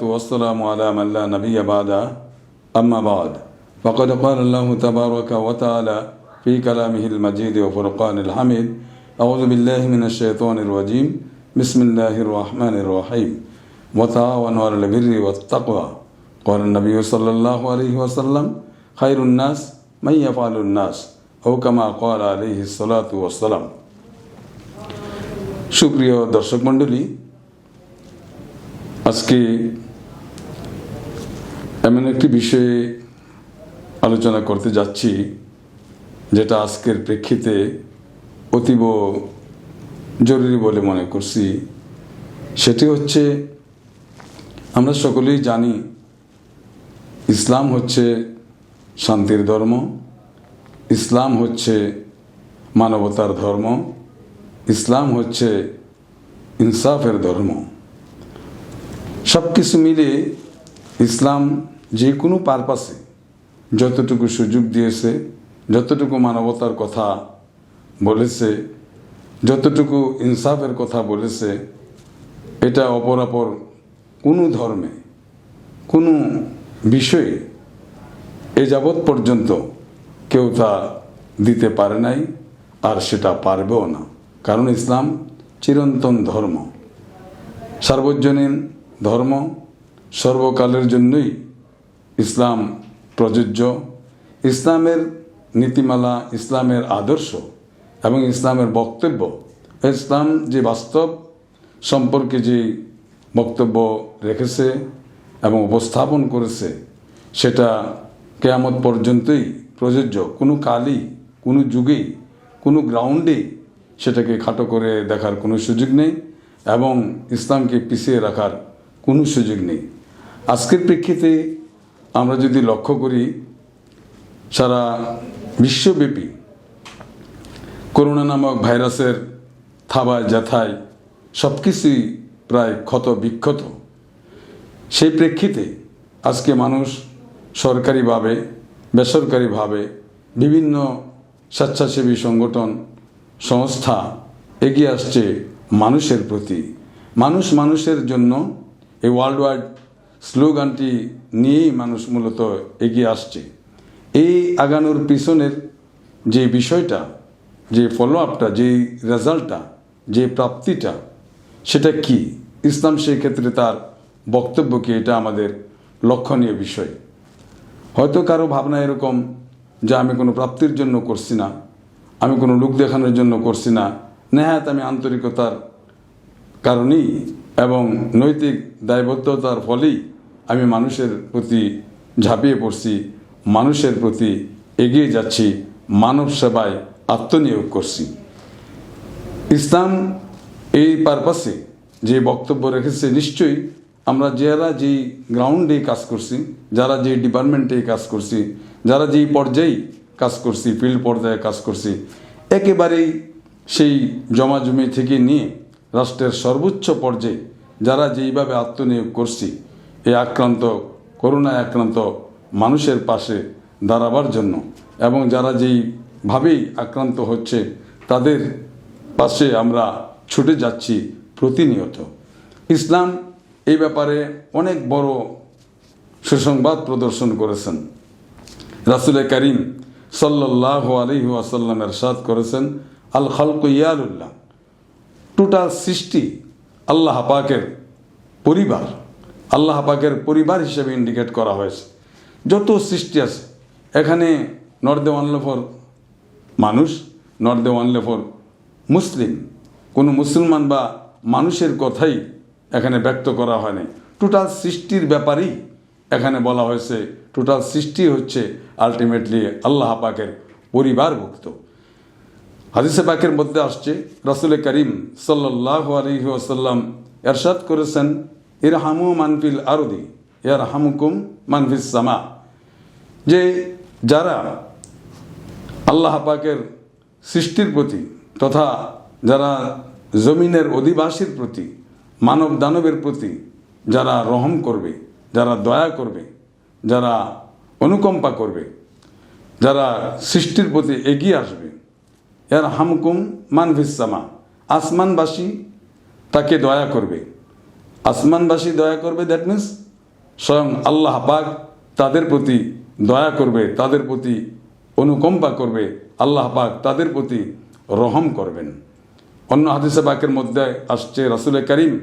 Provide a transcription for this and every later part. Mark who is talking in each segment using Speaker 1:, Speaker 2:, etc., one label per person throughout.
Speaker 1: والسلام على من لا نبي بعده أما بعد فقد قال الله تبارك وتعالى في كلامه المجيد وفرقان الحميد أعوذ بالله من الشيطان الرجيم بسم الله الرحمن الرحيم وتعاونوا على البر والتقوى قال النبي صلى الله عليه وسلم خير الناس من يفعل الناس أو كما قال عليه الصلاة والسلام সুপ্রিয় দর্শক মণ্ডলী, আজকে এমন একটি বিষয়ে আলোচনা করতে যাচ্ছি যেটা আজকের প্রেক্ষিতে অতীব জরুরি বলে মনে করছি। সেটি হচ্ছে, আমরা সকলেই জানি ইসলাম হচ্ছে শান্তির ধর্ম, ইসলাম হচ্ছে মানবতার ধর্ম, ইসলাম হচ্ছে ইনসাফের ধর্ম। সব কিছু মিলে ইসলাম যে কোনো পারপাসে যতটুকু সুযোগ দিয়েছে, যতটুকু মানবতার কথা বলেছে, যতটুকু ইনসাফের কথা বলেছে, এটা অপরাপর কোনো ধর্মে কোনো বিষয়ে এ যাবৎ পর্যন্ত কেউ তা দিতে পারে নাই, আর সেটা পারবেও না। কারণ ইসলাম চিরন্তন ধর্ম, সার্বজনীন ধর্ম, সর্বকালের জন্যই ইসলাম প্রযোজ্য। ইসলামের নীতিমালা, ইসলামের আদর্শ এবং ইসলামের বক্তব্য, ইসলাম যে বাস্তব সম্পর্কে যে বক্তব্য রেখেছে এবং উপস্থাপন করেছে, সেটা কিয়ামত পর্যন্তই প্রযোজ্য। কোনো কালই, কোনো যুগেই, কোনো গ্রাউন্ডে সেটাকে খাটো করে দেখার কোনো সুযোগ নেই এবং ইসলামকে পিছিয়ে রাখার কোনো সুযোগ নেই। আজকের প্রেক্ষিতে আমরা যদি লক্ষ্য করি, সারা বিশ্বব্যাপী করোনা নামক ভাইরাসের থাবায় ব্যথায় সব কিছুই প্রায় ক্ষত বিক্ষত। সেই প্রেক্ষিতে আজকে মানুষ সরকারিভাবে, বেসরকারিভাবে, বিভিন্ন স্বেচ্ছাসেবী সংগঠন, সংস্থা এগিয়ে আসছে মানুষের প্রতি। মানুষ মানুষের জন্য এই ওয়ার্ল্ড ওয়াইড স্লোগানটি নিয়েই মানুষ মূলত এগিয়ে আসছে। এই আগানোর পিছনের যে বিষয়টা, যে ফলো আপটা, যে রেজাল্টটা, যে প্রাপ্তিটা, সেটা কি? ইসলাম সেই ক্ষেত্রে তার বক্তব্য কি? এটা আমাদের লক্ষণীয় বিষয়। হয়তো কারো ভাবনা এরকম যে আমি কোনো প্রাপ্তির জন্য করছি না, আমি কোনো লোক দেখানোর জন্য করছি না, নেহাত আমি আন্তরিকতার কারণেই এবং নৈতিক দায়বদ্ধতার ফলেই আমি মানুষের প্রতি ঝাঁপিয়ে পড়ছি, মানুষের প্রতি এগিয়ে যাচ্ছি, মানব সেবায় আত্মনিয়োগ করছি। ইসলাম এই পারপাসে যে বক্তব্য রেখেছে, নিশ্চয়ই আমরা যারা যেই গ্রাউন্ডে কাজ করছি, যারা যেই ডিপার্টমেন্টে কাজ করছি, যারা যেই পর্যায়ে কাজ করছি, ফিল্ড পর্যায়ে কাজ করছি, একেবারেই সেই জমাজমি থেকে নিয়ে রাষ্ট্রের সর্বোচ্চ পর্যায়ে যারা যেইভাবে আত্মনিয়োগ করছি এই আক্রান্ত, করোনায় আক্রান্ত মানুষের পাশে দাঁড়াবার জন্য, এবং যারা যেইভাবেই আক্রান্ত হচ্ছে তাদের পাশে আমরা ছুটে যাচ্ছি প্রতিনিয়ত। ইসলাম এই ব্যাপারে অনেক বড় সুসংবাদ প্রদর্শন করেছেন। রাসূল করিম সাল্লাল্লাহু আলাইহি ওয়াসাল্লাম ইরশাদ করেছেন, আল খালকু ইয়ালুল্লাহ, টোটাল সৃষ্টি আল্লাহ পাকের পরিবার, আল্লাহ পাকের পরিবার হিসেবে ইন্ডিকেট করা হয়েছে। যত সৃষ্টি আছে এখানে নট দ্য ওয়ানলি ফর মানুষ, not the only for Muslim, কোনো মুসলমান বা মানুষের কথাই এখানে ব্যক্ত করা হয়নি। টোটাল সৃষ্টির ব্যাপারেই এখানে বলা হয়েছে। টোটাল সৃষ্টি হচ্ছে আলটিমেটলি আল্লাহ পাকের পরিবারভুক্ত। হাদিসে পাকের মধ্যে আসছে, রাসূল করিম সাল্লাল্লাহু আলাইহি ওয়াসাল্লাম ইরশাদ করেছেন, ইরহামু মান ফিল আরদি ইয়ারহামুকুম মান ফিস সামা, যে যারা আল্লাহ পাকের সৃষ্টির প্রতি তথা যারা জমিনের অধিবাসীর প্রতি, মানব দানবের প্রতি যারা রহম করবে, যারা দয়া করবে, যারা অনুকম্পা করবে, যারা সৃষ্টির প্রতি এগিয়ে আসবে, ইয়ারহামুকুম মান ফিস সামা, আসমানবাসী তাকে দয়া করবে। আসমানবাসী দয়া করবে, দ্যাট মিনস স্বয়ং আল্লাহ পাক তাদের প্রতি দয়া করবে, তাদের প্রতি অনুকম্পা করবে, আল্লাহ পাক তাদের প্রতি রহম করবেন। অন্য হাদিসে পাকের মধ্যে আসছে রাসূল করিম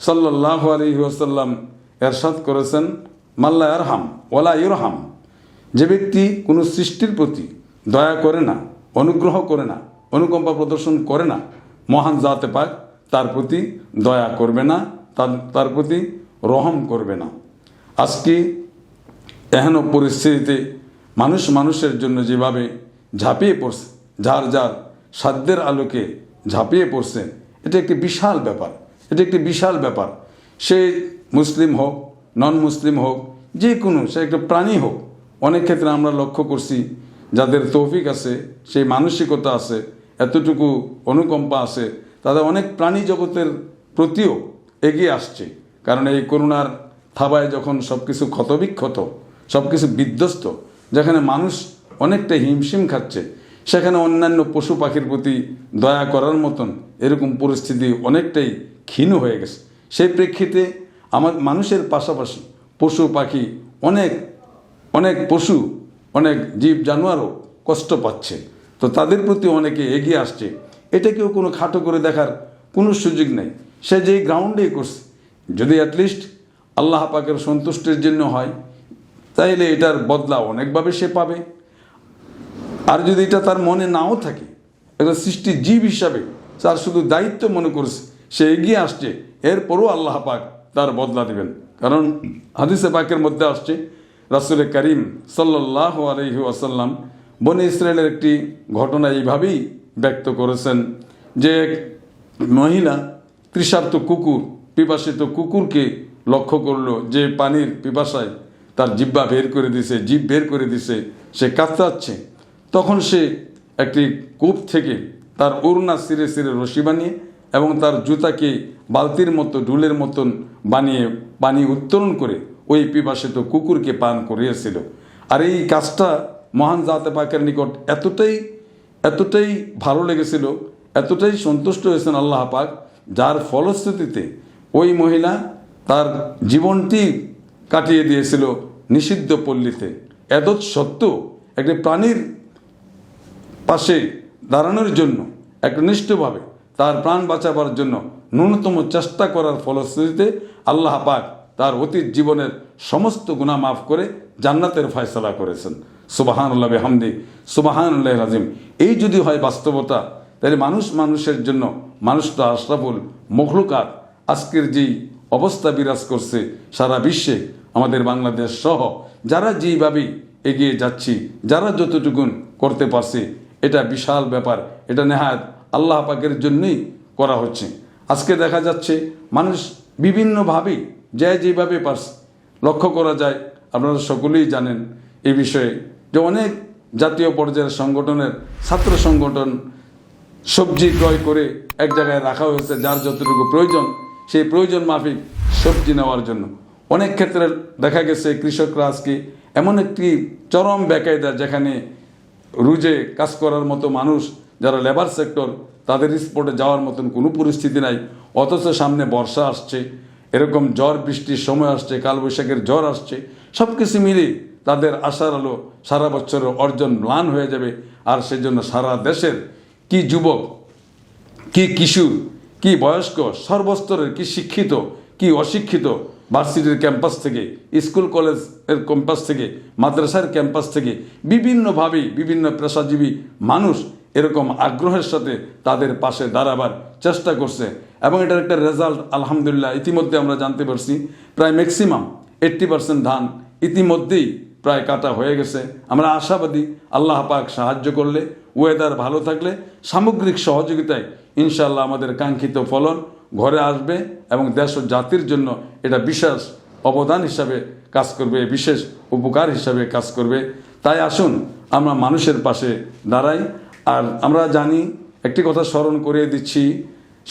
Speaker 1: সাল্লাল্লাহু আলাইহি ওয়াসাল্লাম এরশাদ করেছেন, মাল্লা ইয়ারহাম ওয়ালা ইরহাম, যে ব্যক্তি কোনো সৃষ্টির প্রতি দয়া করে না, অনুগ্রহ করে না, অনুকম্পা প্রদর্শন করে না, মহান জাতে পাক তার প্রতি দয়া করবে না, তার প্রতি রহম করবে না। আজকে এহেন পরিস্থিতিতে মানুষ মানুষের জন্য যেভাবে ঝাঁপিয়ে পড়ছে, যার যার সাধ্যের আলোকে ঝাঁপিয়ে পড়ছে, এটা একটি বিশাল ব্যাপার, এটা একটি বিশাল ব্যাপার। সে মুসলিম হোক, নন মুসলিম হোক, যে কোনো সে একটা প্রাণী হোক। অনেক ক্ষেত্রে আমরা লক্ষ্য করছি যাদের তৌফিক আছে, সেই মানসিকতা আছে, এতটুকু অনুকম্পা আছে, তাদের অনেক প্রাণী জগতের প্রতিও এগিয়ে আসছে। কারণ এই করোনার থাবায় যখন সব কিছু ক্ষতবিক্ষত, সব কিছু বিধ্বস্ত, যেখানে মানুষ অনেকটা হিমশিম খাচ্ছে, সেখানে অন্যান্য পশু পাখির প্রতি দয়া করার মতন এরকম পরিস্থিতি অনেকটাই ক্ষীণ হয়ে গেছে। সেই প্রেক্ষিতে আমার মানুষের পাশাপাশি পশু পাখি, অনেক অনেক পশু, অনেক জীব জানোয়ারও কষ্ট পাচ্ছে। তো তাদের প্রতি অনেকে এগিয়ে আসছে। এটাকেও কোনো খাটো করে দেখার কোনো সুযোগ নেই। সে যেই গ্রাউন্ডেই করছে, যদি অ্যাটলিস্ট আল্লাহ পাকের সন্তুষ্টির জন্য হয়, তাইলে এটার বদলা অনেকভাবে সে পাবে। আর যদি এটা তার মনে নাও থাকে, একটা সৃষ্টির জীব হিসাবে তার শুধু দায়িত্ব মনে করছে, সে এগিয়ে আসছে, এরপরও আল্লাহ পাক তার বদলা দিবেন। কারণ হাদিসে পাকের মধ্যে আসছে, রাসূল করিম সাল্লাল্লাহু আলাইহি ওয়াসাল্লাম বনী ইসরায়েলের একটি ঘটনা এইভাবেই ব্যক্ত করেছেন যে এক মহিলা তৃষার্ত কুকুর, পিপাসিত কুকুরকে লক্ষ্য করলো যে পানির পিপাসায় তার জিহ্বা বের করে দিছে, জিভ বের করে দিছে, সে কাতরাচ্ছে। তখন সে একটি কূপ থেকে তার ওড়না ছিঁড়ে ছিঁড়ে রশি বানিয়ে এবং তার জুতাকে বালতির মতো ডুলের মতন বানিয়ে পানি উত্তোলন করে ওই পিপাসিত কুকুরকে পান করিয়েছিল। আর এই কাজটা মহান জাতে পাকের নিকট এতটাই ভালো লেগেছিল, এতটাই সন্তুষ্ট হয়েছেন আল্লাহ পাক, যার ফলশ্রুতিতে ওই মহিলা তার জীবনটি কাটিয়ে দিয়েছিল নিষিদ্ধ পল্লীতে। এতৎ সত্ত্বেও একটি প্রাণীর পাশে দাঁড়ানোর জন্য, একনিষ্ঠভাবে তার প্রাণ বাঁচাবার জন্য ন্যূনতম চেষ্টা করার ফলশ্রুতিতে আল্লাহ পাক তার অতীত জীবনের সমস্ত গুনাহ মাফ করে জান্নাতের ফয়সালা করেছেন। সুবহানাল্লাহ বিহামদি, সুবহানাল্লাহিল আযীম। এই যদি হয় বাস্তবতা, তাহলে মানুষের জন্য, মানুষ তো আশরাফুল মখলুকাত। আজকের যেই অবস্থা বিরাজ করছে সারা বিশ্বে, আমাদের বাংলাদেশ সহ যারা যেইভাবে এগিয়ে যাচ্ছি, যারা যতটুকুন করতে পারছে, এটা বিশাল ব্যাপার। এটা নেহায়াত আল্লাহ পাকের জন্যই করা হচ্ছে। আজকে দেখা যাচ্ছে মানুষ বিভিন্নভাবেই যেভাবে পারছে, লক্ষ্য করা যায়। আপনারা সকলেই জানেন এই বিষয়ে যে অনেক জাতীয় পর্যায়ের সংগঠনের ছাত্র সংগঠন সবজি ক্রয় করে এক জায়গায় রাখা হয়েছে, যার যতটুকু প্রয়োজন সেই প্রয়োজন মাফিক সবজি নেওয়ার জন্য। অনেক ক্ষেত্রে দেখা গেছে কৃষকরা আজকে এমন একটি চরম বেকায়দা, যেখানে রুজে কাজ করার মতো মানুষ যারা লেবার সেক্টর, তাদের স্পটে যাওয়ার মতন কোনো পরিস্থিতি নাই। অথচ সামনে বর্ষা আসছে, এরকম ঝড় বৃষ্টির সময় আসছে, কালবৈশাখের ঝড় আসছে, সব কিছু মিলে তাদের আশার আলো সারা বছরের অর্জন ম্লান হয়ে যাবে। আর সেজন্য সারা দেশের কি যুবক, কি কিশোর, কি বয়স্ক, সর্বস্তরের, কি শিক্ষিত, কি অশিক্ষিত, ভার্সিটির ক্যাম্পাস থেকে, স্কুল কলেজের ক্যাম্পাস থেকে, মাদ্রাসার ক্যাম্পাস থেকে, বিভিন্নভাবেই বিভিন্ন পেশাজীবী মানুষ এরকম আগ্রহের সাথে তাদের পাশে দাঁড়াবার চেষ্টা করছে। এবং এটার একটা রেজাল্ট আলহামদুলিল্লাহ ইতিমধ্যে আমরা জানতে পারছি। প্রায় ম্যাক্সিমাম 80% ধান ইতিমধ্যেই প্রায় কাটা হয়ে গেছে। আমরা আশাবাদী আল্লাহ পাক সাহায্য করলে, ওয়েদার ভালো থাকলে, সামগ্রিক সহযোগিতায় ইনশাআল্লাহ আমাদের কাঙ্ক্ষিত ফলন ঘরে আসবে এবং দেশ ও জাতির জন্য এটা বিশেষ অবদান হিসাবে কাজ করবে, বিশেষ উপকার হিসাবে কাজ করবে। তাই আসুন আমরা মানুষের পাশে দাঁড়াই। আর আমরা জানি, একটি কথা স্মরণ করিয়ে দিচ্ছি,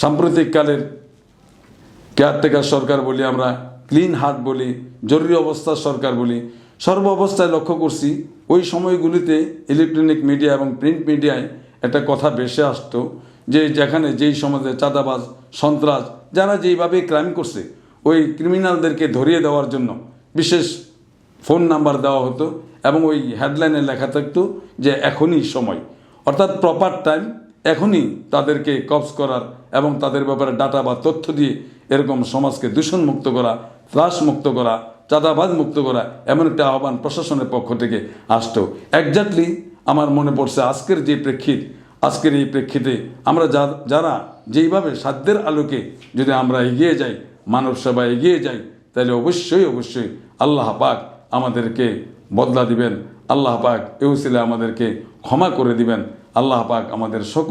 Speaker 1: সাম্প্রতিককালের কেয়ারটেকার সরকার বলি আমরা, ক্লিন হার্ট বলি, জরুরি অবস্থার সরকার বলি, সর্ব অবস্থায় লক্ষ্য করছি ওই সময়গুলিতে ইলেকট্রনিক মিডিয়া এবং প্রিন্ট মিডিয়ায় একটা কথা ভেসে আসতো যে যেখানে যেই সমাজে চাঁদাবাজ, সন্ত্রাস, যারা যেইভাবে ক্রাইম করছে, ওই ক্রিমিনালদেরকে ধরিয়ে দেওয়ার জন্য বিশেষ ফোন নাম্বার দেওয়া হতো এবং ওই হেডলাইনে লেখা থাকতো যে এখনই সময়, অর্থাৎ প্রপার টাইম, এখনই তাদেরকে কবজ করার এবং তাদের ব্যাপারে ডাটা বা তথ্য দিয়ে এরকম সমাজকে দূষণমুক্ত করা, ত্রাসমুক্ত করা, চাঁদাবাজ মুক্ত করা, এমন একটা আহ্বান প্রশাসনের পক্ষ থেকে আসতো। একজাক্টলি আমার মনে পড়ছে আজকের যে প্রেক্ষিত, আজকের এই প্রেক্ষিতে আমরা যারা যেইভাবে সাধ্যের আলোকে যদি আমরা এগিয়ে যাই, মানব সেবা এগিয়ে যাই, তাহলে অবশ্যই অবশ্যই আল্লাহ পাক আমাদেরকে বদলা দিবেন, আল্লাহ পাক এ উসিলায় আমাদেরকে ক্ষমা করে দিবেন, আল্লাহ পাক আমাদের সকল